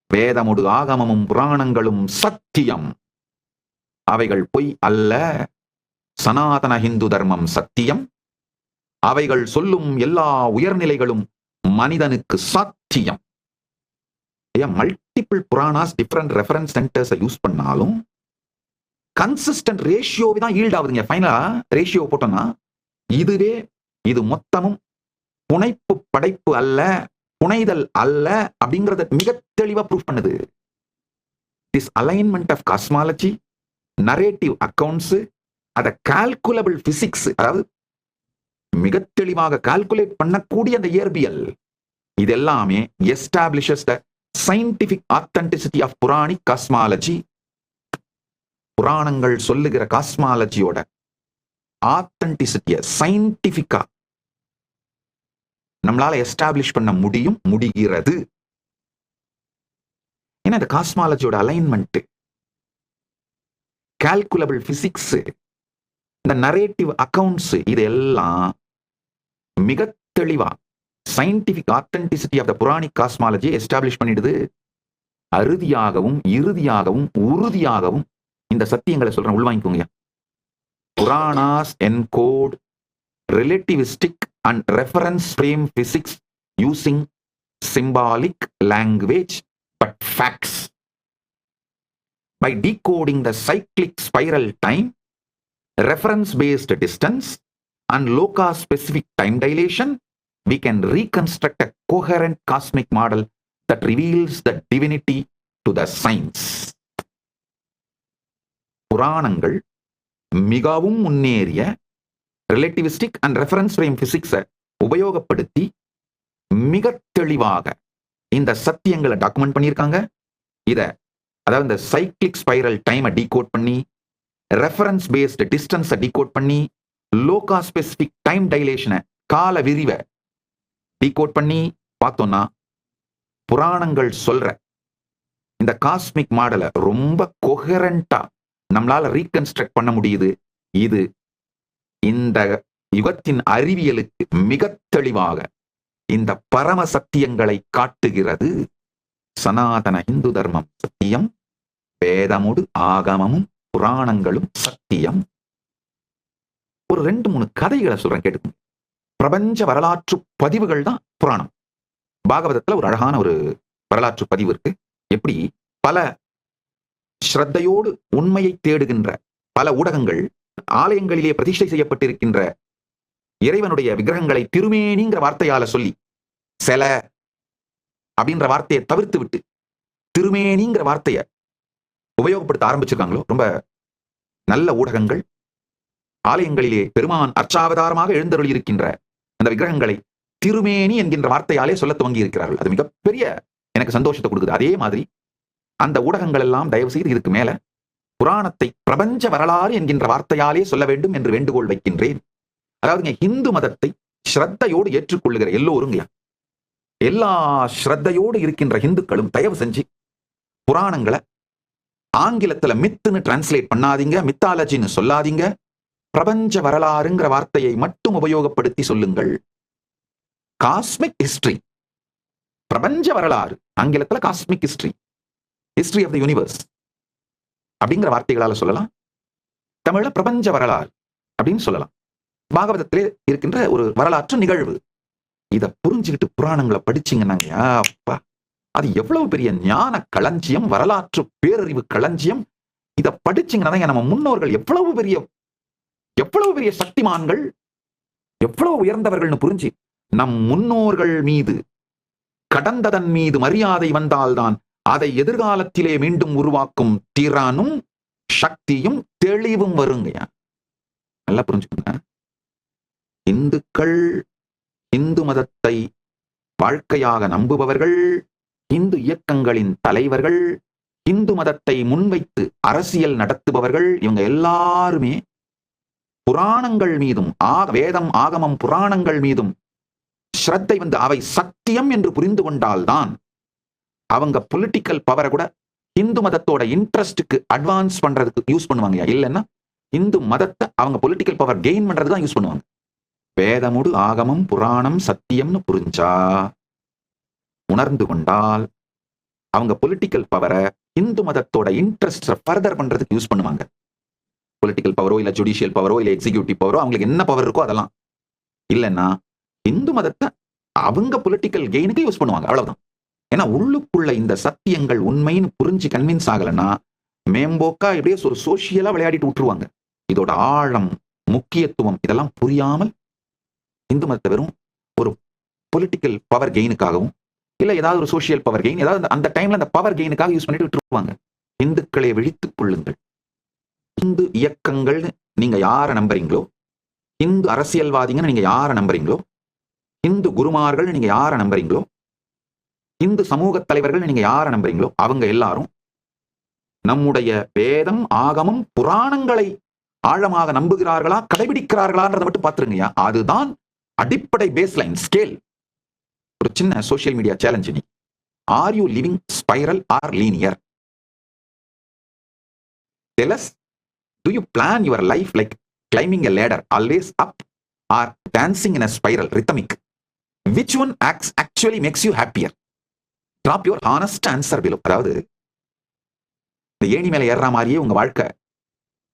வேதமுடு ஆகமமும் புராணங்களும் சத்தியம், அவைகள் பொய் அல்ல. சனாதன ஹிந்து தர்மம் சத்தியம், அவைகள் சொல்லும் எல்லா உயர்நிலைகளும் மனிதனுக்கு சத்தியம். Multiple Puranas different reference centres use பண்ணாலும் கன்சிஸ்டன்ட் ரேஷியோவை தான் ஈல்ட் ஆகுதுங்க. ஃபைனலா ரேஷியோ போட்டோம்னா இது மொத்தமும் புனைப்பு படைப்பு அல்ல, புனைதல் அல்ல அப்படிங்கறத மிக தெளிவா ப்ரூவ் பண்ணுது. This alignment of cosmology, narrative accounts, அத கால்குலபிள் பிசிக்ஸ், அதாவது மிக தெளிவாக கால்குலேட் பண்ணக்கூடிய அந்த இயற்பியல், இது எல்லாமே establishes the scientific authenticity of Puranic cosmology. புராணங்கள் சொல்லுகிற காஸ்மாலஜியோட ஆத்தென்டிசிட்டிய சயின்டிபிக்கா நம்மளால எஸ்டாப்ளிஷ் பண்ண முடிகிறது. ஏன்னா இந்த காஸ்மாலஜியோட அலைன்மெண்ட், கால்குலபிள் பிசிக்ஸ், இந்த நரேட்டிவ் அக்கவுண்ட்ஸ், இதெல்லாம் மிக தெளிவா scientific authenticity of the Puranic cosmology establish பண்ணிடுது. அறுதியாகவும் இறுதியாகவும் உறுதியாகவும் இந்த சத்தியங்களை சொல்றேன், உள்வாங்கிக்கோங்க. Puranas encode relativistic and reference frame physics using symbolic language but facts. By decoding the cyclic spiral time, reference-based distance, and loca-specific time dilation, we can reconstruct a coherent cosmic model that reveals the divinity to the science. புராணங்கள் மிகவும் முன்னேறிய relativistic and reference frame பிசிக்ஸை உபயோகப்படுத்தி மிக தெளிவாக இந்த சத்தியங்களை document பண்ணியிருக்காங்க. அதாவது இந்த சைக்ளிக் ஸ்பைரல் டைமை டீகோட் பண்ணி, ரெஃபரன்ஸ் பேஸ்டு டிஸ்டன்ஸை டீகோட் பண்ணி, லோகா ஸ்பெசிபிக் டைம் டைலேஷனை, கால விரிவை டீகோட் பண்ணி பார்த்தோம்னா புராணங்கள் சொல்ற இந்த காஸ்மிக் மாடலை ரொம்ப கொஹரண்டா நம்மளால ரீகன்ஸ்ட்ரக்ட் பண்ண முடியுது. இது இந்த யுகத்தின் அறிவியலுக்கு மிக தெளிவாக இந்த பரம சத்தியங்களை காட்டுகிறது. சனாதன இந்து தர்மம் சத்தியம், வேதமுடு ஆகமமும் புராணங்களும் சத்தியம். ஒரு 2-3 கதைகளை சொல்றேன், கேட்டுக்கோங்க. பிரபஞ்ச வரலாற்று பதிவுகள் தான் புராணம். பாகவதத்துல ஒரு அழகான ஒரு வரலாற்று பதிவு இருக்கு. எப்படி பல ஸ்ரத்தையோடு உண்மையை தேடுகின்ற பல ஊடகங்கள் ஆலயங்களிலே பிரதிஷ்டை செய்யப்பட்டிருக்கின்ற இறைவனுடைய விக்கிரகங்களை திருமேனிங்கிற வார்த்தையால சொல்லி, செல அப்படின்ற வார்த்தையை தவிர்த்து விட்டு திருமேனிங்கிற வார்த்தையை உபயோகப்படுத்த ஆரம்பிச்சிருக்காங்களோ, ரொம்ப நல்ல ஊடகங்கள் ஆலயங்களிலே பெருமான் அர்ச்சாவதாரமாக எழுந்தருளி இருக்கின்ற அந்த விக்கிரகங்களை திருமேனி என்கின்ற வார்த்தையாலே சொல்ல துவங்கி இருக்கிறார்கள். அது மிகப்பெரிய எனக்கு சந்தோஷத்தை கொடுக்குது. அதே மாதிரி அந்த ஊடகங்கள் எல்லாம் தயவு செய்து இதுக்கு மேல புராணத்தை பிரபஞ்ச வரலாறு என்கின்ற வார்த்தையாலே சொல்ல வேண்டும் என்று வேண்டுகோள் வைக்கின்றேன். அதாவது இந்து மதத்தை ஸ்ரத்தையோடு ஏற்றுக்கொள்ளுகிற எல்லோருங்க, எல்லா ஸ்ரத்தையோடு இருக்கின்ற இந்துக்களும் தயவு செஞ்சு புராணங்களை ஆங்கிலத்துல மித்துன்னு டிரான்ஸ்லேட் பண்ணாதீங்க, மித்தாலஜின்னு சொல்லாதீங்க. பிரபஞ்ச வரலாறுங்கிற வார்த்தையை மட்டும் உபயோகப்படுத்தி சொல்லுங்கள். காஸ்மிக் ஹிஸ்டரி, பிரபஞ்ச வரலாறு, ஆங்கிலத்துல cosmic history, history of the universe அப்படிங்கிற வார்த்தைகளால சொல்லலாம். தமிழ்ல பிரபஞ்ச வரலாறு அப்படின்னு சொல்லலாம். பாகவதத்திலே இருக்கின்ற ஒரு வரலாற்று நிகழ்வு. இதை புரிஞ்சுக்கிட்டு புராணங்களை படிச்சீங்கன்னாங்க, அப்பா அது எவ்வளவு பெரிய ஞான களஞ்சியம், வரலாற்று பேரறிவு களஞ்சியம். இதை படிச்சீங்கன்னா நம்ம முன்னோர்கள் எவ்வளவு பெரிய சக்திமான்கள், எவ்வளவு உயர்ந்தவர்கள்னு புரிஞ்சு நம் முன்னோர்கள் மீது கடந்ததன் மீது மரியாதை வந்தால்தான் அதை எதிர்காலத்திலே மீண்டும் உருவாக்கும் திறனும் சக்தியும் தெளிவும் வருங்க. நல்லா புரிஞ்சுக்கோங்க. இந்துக்கள், இந்து மதத்தை வாழ்க்கையாக நம்புபவர்கள், இந்து இயக்கங்களின் தலைவர்கள், இந்து மதத்தை முன்வைத்து அரசியல் நடத்துபவர்கள், இவங்க எல்லாருமே புராணங்கள் மீதும் வேதம் ஆகமம் புராணங்கள் மீதும் ஸ்ரத்தை வந்து அவை சத்தியம் என்று புரிந்து கொண்டால்தான் அவங்க பொலிட்டிக்கல் பவரை கூட இந்து மதத்தோட இன்ட்ரெஸ்டுக்கு அட்வான்ஸ் பண்றதுக்கு யூஸ் பண்ணுவாங்க. இல்லைன்னா இந்து மதத்தை அவங்க பொலிட்டிக்கல் பவர் கெயின் பண்றதுக்கு தான் யூஸ் பண்ணுவாங்க. வேதமுடு ஆகமம் புராணம் சத்தியம்னு புரிஞ்சா, உணர்ந்து கொண்டால் அவங்க பொலிட்டிக்கல் பவரை இந்து மதத்தோட இன்ட்ரெஸ்ட் ஃபர்தர் பண்றதுக்கு யூஸ் பண்ணுவாங்க. பொலிட்டிக்கல் பவரோ இல்ல ஜுடிஷியல் பவரோ இல்ல எக்ஸிகியூட்டிவ் பவரோ அவங்களுக்கு என்ன பவர் இருக்கோ அதெல்லாம் இல்லைன்னா இந்து மதத்தை அவங்க பொலிட்டிக்கல் கெயினுக்கு யூஸ் பண்ணுவாங்க. அவ்வளவுதான். ஏன்னா உள்ளுக்குள்ள இந்த சத்தியங்கள் உண்மைன்னு புரிஞ்சு கன்வின்ஸ் ஆகலைன்னா மேம்போக்கா எப்படியே ஒரு சோசியலா விளையாடிட்டு விட்டுருவாங்க. இதோட ஆழம், முக்கியத்துவம் இதெல்லாம் புரியாமல் இந்து மதத்தை வெறும் ஒரு பொலிட்டிக்கல் பவர் கெயினுக்காகவும் இல்ல ஏதாவது ஒரு சோசியல் பவர் கெயின் ஏதாவது அந்த டைம்ல அந்த பவர் கெயினுக்காக யூஸ் பண்ணிட்டு விட்டுருவாங்க. இந்துக்களை விழித்துக் கொள்ளுங்கள். இந்து இயக்கங்கள் நீங்க யாரை நம்புறீங்களோ, இந்து அரசியல்வாதிங்கன்னு நீங்க யாரை நம்புறீங்களோ, இந்து குருமார்கள் நீங்க யாரை நம்புறீங்களோ, இந்து சமூக தலைவர்கள் நீங்க யாரை நம்புறீங்களோ அவங்க எல்லாரும் நம்முடைய வேதம், ஆகமம், புராணங்களை ஆழமாக நம்புகிறார்களா, கடைபிடிக்கிறார்களான்றதை மட்டும் பார்த்துருங்கய்யா. அதுதான் அடிப்படை பேஸ்லைன் ஸ்கேல். ஒரு சின்ன சோசியல் மீடியா சேலஞ்ச். நீ are you living spiral or linear? Tell us, do you plan your life like climbing a ladder, always up, or dancing in a spiral, rhythmic? Which one actually makes you happier? Drop your honest answer below. அதாவது இந்த ஏணி மேல ஏறுற மாதிரியே உங்க வாழ்க்கை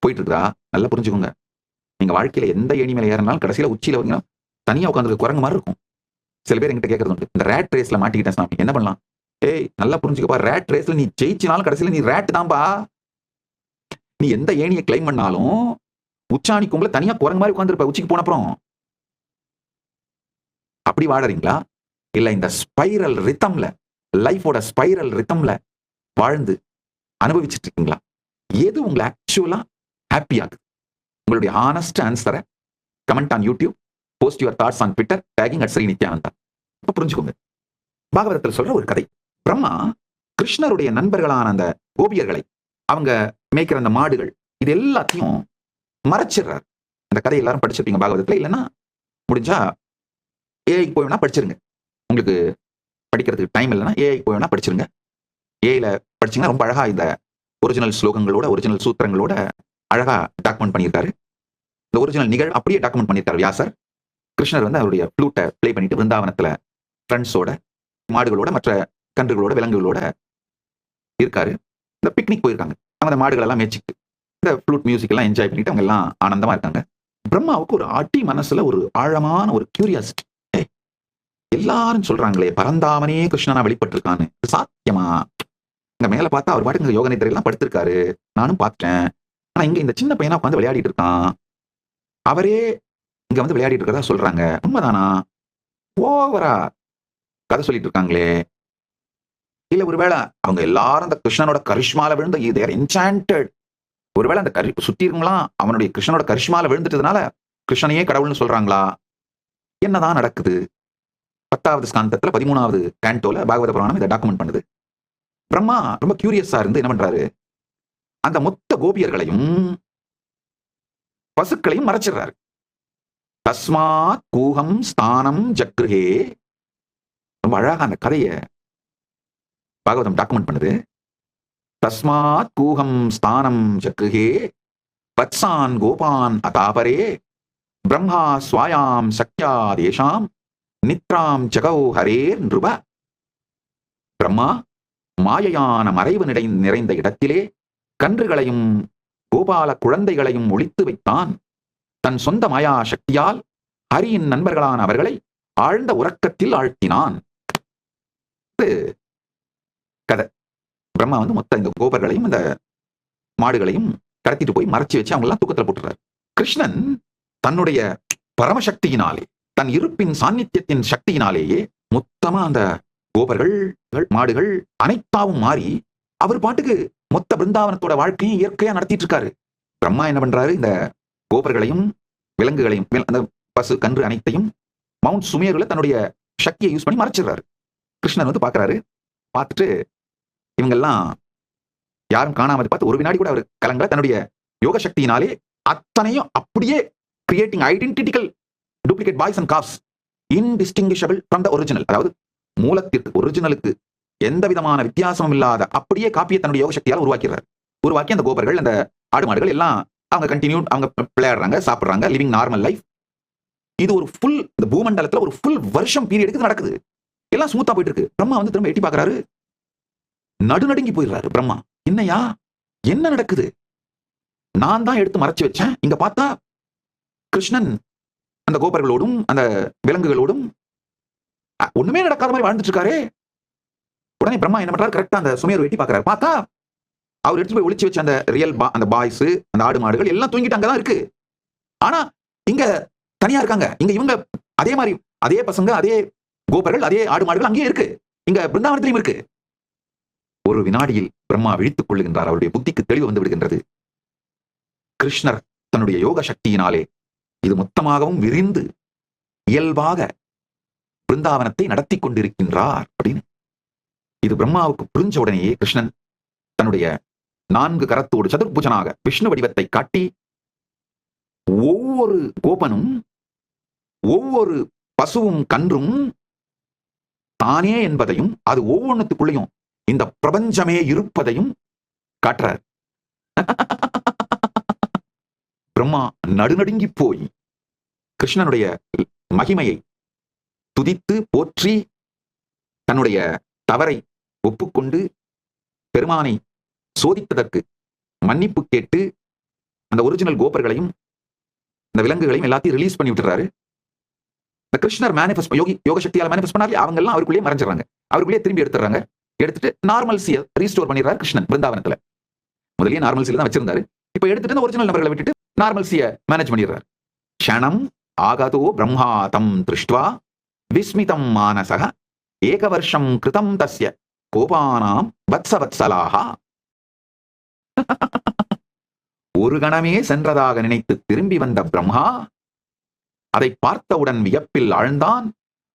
போயிட்டு இருக்கா? நல்லா புரிஞ்சுக்கோங்க. நீங்க வாழ்க்கையில எந்த ஏணி மேல ஏறினாலும் கடைசியில உச்சியில வந்து தனியா உட்காந்து குரங்கு மாதிரி இருக்கும். சில பேர் என்கிட்ட கேட்கறது உண்டு, இந்த ரேட் ரேஸ்ல மாட்டிக்கிட்டேன் என்ன பண்ணலாம்? ஏய் நல்லா புரிஞ்சுக்கப்பா, ரேட் ரேஸ்ல நீ ஜெயிச்சினாலும் கடைசியில நீ ரேட் தான்பா. நீ எந்த ஏணியை கிளைம் பண்ணாலும் உச்சாணி கும்பல தனியா குரங்கு மாதிரி உட்காந்துருப்ப உச்சிக்கு போன அப்புறம். அப்படி வாழறீங்களா? இல்ல இந்த ஸ்பைரல் ரித்தம்ல, லைஃபோட ஸ்பைரல் ரித்தம்ல வாழ்ந்து அனுபவிச்சுட்டு இருக்கீங்களா? எது உங்களை ஆக்சுவலா ஹாப்பி ஆகுது? உங்களுடைய ஹானஸ்ட் ஆன்சரை comment on YouTube, post your thoughts on Twitter, tagging at Shri Nithyananda. இப்ப புரிஞ்சுக்கோங்க. பாகவதத்தில் சொல்ற ஒரு கதை. பிரம்மா கிருஷ்ணருடைய நண்பர்களான அந்த கோபியர்களை, அவங்க மேய்க்கிற அந்த மாடுகள், இது எல்லாத்தையும் மறைச்சிடுறாரு. அந்த கதை எல்லாரும் படிச்சிருப்பீங்க பாகவதத்துல. இல்லைன்னா முடிஞ்சா ஏஐக்கு போய் வேணா படிச்சிருங்க. உங்களுக்கு படிக்கிறதுக்கு டைம் இல்லைன்னா ஏஐக்கு போய் வேணா படிச்சிருங்க. ஏஐல படிச்சீங்கன்னா ரொம்ப அழகா இந்த ஒரிஜினல் ஸ்லோகங்களோட, ஒரிஜினல் சூத்திரங்களோட அழகா டாக்குமெண்ட் பண்ணியிருக்காரு. இந்த ஒரிஜினல் நிகழ்வு அப்படியே டாக்குமெண்ட் பண்ணியிருக்காரு வியாசர். கிருஷ்ணர் வந்து அவருடைய ஃப்ளூட்டை பிளே பண்ணிட்டு விருந்தாவனத்துல ஃப்ரெண்ட்ஸோட, மாடுகளோட, மற்ற கன்றுகளோட, விலங்குகளோட இருக்காரு. இந்த பிக்னிக் போயிருக்காங்க. அவங்க மாடுகள் எல்லாம் மேய்ச்சிட்டு இந்த ஃப்ளூட் மியூசிக் எல்லாம் என்ஜாய் பண்ணிட்டு அவங்க எல்லாம் ஆனந்தமா இருக்காங்க. பிரம்மாவுக்கு ஒரு அடி மனசுல ஒரு ஆழமான ஒரு கியூரியாசிட்டி. எல்லாரும் சொல்றாங்களே பரந்தாமனே கிருஷ்ணனா வெளிப்பட்டு இருக்கான்னு, சாத்தியமா? இங்க மேல பார்த்தா அவர் பாட்டுக்கு யோக நிதிரையெல்லாம் படுத்திருக்காரு, நானும் பார்த்தேன். ஆனா இங்க இந்த சின்ன பையனா உட்காந்து விளையாடிட்டு இருக்கான். அவரே இங்க வந்து விளையாடிட்டு இருக்கிறதா சொல்றாங்க. உண்மைதானா? ஓவரா கதை சொல்லிட்டு இருக்காங்களே. இல்ல ஒருவேளை அவங்க எல்லாரும் அந்த கிருஷ்ணனோட கரிஷ்மால விழுந்த தேர் என்சாண்டட். ஒருவேளை அந்த சுத்தி இருக்கலாம் அவனுடைய கிருஷ்ணனோட கரிஷ்மால விழுந்துட்டதுனால கிருஷ்ணனையே கடவுள்னு சொல்றாங்களா? என்னதான் நடக்குது? 10வது ஸ்காந்தத்துல 13வது கேண்டோல பாகவத புராணம் இதை டாக்குமெண்ட் பண்ணுது. பிரம்மா ரொம்ப கியூரியஸா இருந்து என்ன பண்றாரு, அந்த மொத்த கோபியர்களையும் பசுக்களையும் மறைச்சிடுறாரு. தஸ்மாத் கூகம் ஸ்தானம் ஜக்ருஹே. ரொம்ப அழகா அந்த கதையை பாகவதம் டாக்குமெண்ட் பண்ணுது. தஸ்மாத் கூகம் ஸ்தானம் ஜக்ருஹே வத்சான் கோபான் அதாபரே பிரம்மா ஸ்வாயாம் சக்யா தேஷாம் நித்ராம் ஜகௌ ஹரேர் நிருப. பிரம்மா மாயையான மறைவு நிறைந்த இடத்திலே கன்றுகளையும் கோபால குழந்தைகளையும் ஒளித்து வைத்தான். தன் சொந்த மாயா சக்தியால் ஹரியின் நண்பர்களான அவர்களை ஆழ்ந்த உறக்கத்தில் ஆழ்த்தினான். கதை. பிரம்மா வந்து மொத்த இந்த கோபர்களையும் இந்த மாடுகளையும் கடத்திட்டு போய் மறைச்சு வச்சு அவங்க எல்லாம் தூக்கத்துல போட்டுறாரு. கிருஷ்ணன் தன்னுடைய பரமசக்தியினாலே, தன் இருப்பின் சாநித்தியத்தின் சக்தியினாலேயே மொத்தமா அந்த கோபர்கள், மாடுகள் அனைத்தாவும் மாறி அவர் பாட்டுக்கு மொத்த பிருந்தாவனத்தோட வாழ்க்கையும் இயற்கையா நடத்திட்டு இருக்காரு. பிரம்மா என்ன பண்றாரு, இந்த கோபர்களையும் விலங்குகளையும், அந்த பசு கன்று அனைத்தையும் மவுண்ட் சுமேருல தன்னுடைய சக்தியை யூஸ் பண்ணி மறைச்சிடுறாரு. கிருஷ்ணன் வந்து பாக்குறாரு. பார்த்துட்டு இவங்கெல்லாம் யாரும் காணாமது பார்த்து ஒரு வினாடி கூட அவர் கலங்கல. தன்னுடைய யோக சக்தியினாலே அத்தனையும் அப்படியே creating identical duplicate boys and cops indistinguishable from the original. அதாவது மூலத்திற்கு, ஒரிஜினலுக்கு எந்த விதமான வித்தியாசமும் இல்லாத அப்படியே காப்பியை தன்னுடைய யோக சக்தியால் உருவாக்கிறார். உருவாக்கி அந்த கோபர்கள், அந்த ஆடு மாடுகள் எல்லாம் அவங்க கண்டினியூ, அவங்க விளையாடுறாங்க, சாப்பிடுறாங்க, லிவிங் நார்மல் லைஃப். இது ஒரு ஃபுல், இந்த பூமண்டலத்துல ஒரு ஃபுல் வருஷம் பீரியடுக்கு நடக்குது. எல்லாம் ஸ்மூத்தா போயிட்டு இருக்கு. பிரம்மா வந்து திரும்ப எட்டி பாக்குறாரு. நடுநடுங்கி போயிடுறாரு பிரம்மா. என்னையா, என்ன நடக்குது? நான் தான் எடுத்து மறைச்சு வச்சேன். இங்க பார்த்தா கிருஷ்ணன் அந்த கோபர்களோடும் அந்த விலங்குகளோடும் ஒண்ணுமே நடக்காத மாதிரி வாழ்ந்துட்டு இருக்காரு. உடனே பிரம்மா என்ன பண்றாரு, கரெக்டா அந்த சுமையர் வெட்டி பாக்குறாரு. பார்த்தா அவர் எடுத்து போய் ஒளிச்சு வச்ச அந்த அந்த பாய்ஸ், அந்த ஆடு மாடுகள் எல்லாம் தூங்கிட்டு அங்கதான் இருக்கு. ஆனா இங்க தனியா இருக்காங்க. இங்க இவங்க அதே மாதிரி அதே பசங்க, அதே கோபர்கள், அதே ஆடு மாடுகள் அங்கேயே இருக்கு. இங்க பிருந்தாவனத்திலையும் இருக்கு. ஒரு வினாடியில் பிரம்மா விழித்துக் கொள்ளுகின்றார். அவருடைய புத்திக்கு தெளிவு வந்து விடுகின்றது. கிருஷ்ணர் தன்னுடைய யோக சக்தியினாலே இது மொத்தமாகவும் விரிந்து இயல்பாக பிருந்தாவனத்தை நடத்தி கொண்டிருக்கின்றார் அப்படின்னு. இது பிரம்மாவுக்கு புரிஞ்ச உடனேயே கிருஷ்ணன் தன்னுடைய 4 கரத்தோடு சதுர்புஜனாக விஷ்ணு வடிவத்தை காட்டி ஒவ்வொரு கோபனும் ஒவ்வொரு பசுவும் கன்றும் தானே என்பதையும் அது ஒவ்வொன்றுத்துக்குள்ளேயும் இந்த பிரபஞ்சமே இருப்பதையும் காட்டுறார். பிரம்மா நடுநடுங்கி போய் கிருஷ்ணனுடைய மகிமையை துதித்து போற்றி தன்னுடைய தவறை ஒப்புக்கொண்டு பெருமானை சோதித்ததற்கு மன்னிப்பு கேட்டு அந்த ஒரிஜினல் கோபர்களையும் இந்த விலங்குகளையும் எல்லாத்தையும் ரிலீஸ் பண்ணி விட்டுறாரு. இந்த கிருஷ்ணர் மேனிஃபெஸ்ட் யோக சக்தியால மேனிஃபெஸ்ட் பண்ணாரு. அவங்க எல்லாம் அவருக்குள்ளேயே மறைஞ்சிடறாங்க. அவருக்குள்ளேயே திரும்பி எடுத்துறாங்க. எடுத்துட்டு நார்மல்சியை ரீஸ்டோர் பண்ணிடுறாரு கிருஷ்ணன் பிருந்தாவனத்துல. முதலியே நார்மல்சியில தான் வச்சிருந்தாரு. இப்ப எடுத்துட்டு ஒரிஜினல் நபர்களை விட்டுட்டு நார்மல்சியை மேனேஜ் பண்ணிடுறாரு. க்ஷணம் ஆகதோ பிரம்மா தம் திருஷ்ட்வா விஸ்மிதம் மானசக ஏகவர்ஷம் கிருதம் தஸ்ய கோபானாம் வத்சவத்சலாஹா. ஒரு கணமே சென்றதாக நினைத்து திரும்பி வந்த பிரம்மா அதை பார்த்தவுடன் வியப்பில் ஆழ்ந்தான்.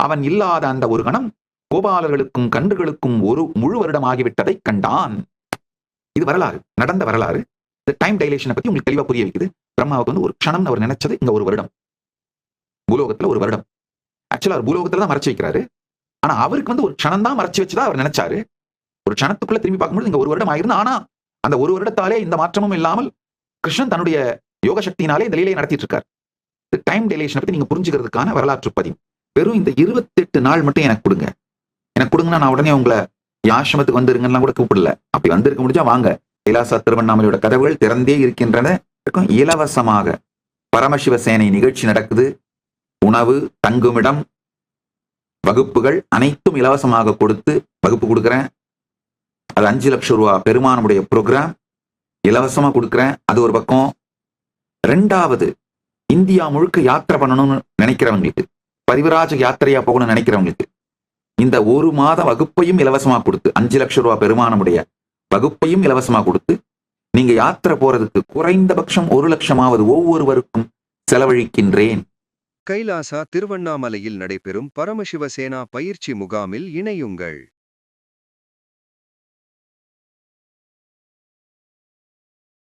அவன் இல்லாத அந்த ஒரு கணம் கோபாலர்களுக்கும் கன்றுகளுக்கும் ஒரு முழு வருடம் ஆகிவிட்டதை கண்டான். இது வரலாறு, நடந்த வரலாறு. இந்த டைம் டைலேஷனை பத்தி உங்களுக்கு தெளிவா புரிய வைக்குது. பிரம்மாவுக்கு வந்து ஒரு க்ஷணம் அவர் நினைச்சது இங்க ஒரு வருடம், பூலோகத்துல ஒரு வருடம். ஆக்சுவலா அவர் பூலோகத்துல தான் மறைச்சு வைக்கிறாரு. ஆனா அவருக்கு வந்து ஒரு க்ஷணம் தான் மறைச்சு வச்சுதான் அவர் நினைச்சாரு. ஒரு க்ஷணத்துக்குள்ள திரும்பி பார்க்கும்போது இங்க ஒரு வருடம் ஆயிருந்து. ஆனா அந்த ஒரு வருடத்தாலே இந்த மாற்றமும் இல்லாமல் கிருஷ்ணன் தன்னுடைய யோக சக்தியினாலே இந்த லீலையை நடத்திட்டு இருக்கார். இந்த டைம் டைலேஷனை பத்தி நீங்க புரிஞ்சுக்கிறதுக்கான வரலாற்று பதிவு. வெறும் இந்த 28 நாள் மட்டும் எனக்கு கொடுங்க. எனக்கு கொடுங்கன்னா நான் உடனே உங்களை ஆசிரமத்துக்கு வந்துருங்கலாம் கூட கூப்பிடல. அப்படி வந்திருக்க முடிஞ்சா வாங்க. கைலாசா திருவண்ணாமலையோட கதவுகள் திறந்தே இருக்கின்றன. இலவசமாக பரமசிவசேனை நிகழ்ச்சி நடக்குது. உணவு, தங்குமிடம், வகுப்புகள் அனைத்தும் இலவசமாக கொடுத்து வகுப்பு கொடுக்குறேன். அது 5 லட்சம் ரூபாய் பெருமானுடைய ப்ரோக்ராம் இலவசமா கொடுக்குறேன். அது ஒரு பக்கம். 2வது, இந்தியா முழுக்க யாத்திரை பண்ணணும்னு நினைக்கிறவங்களுக்கு, பரிவராஜ யாத்திரையா போகணும்னு நினைக்கிறவங்களுக்கு இந்த 1 மாத வகுப்பையும் இலவசமா கொடுத்து 5 லட்சம் ரூபாய் பெருமானுடைய வகுப்பையும் இலவசமா கொடுத்து நீங்க யாத்திரை போறதுக்கு குறைந்தபட்சம் 1 லட்சமாவது ஒவ்வொருவருக்கும் செலவழிக்கின்றேன். கைலாசா திருவண்ணாமலையில் நடைபெறும் பரமசிவசேனா பயிற்சி முகாமில் இணையுங்கள்.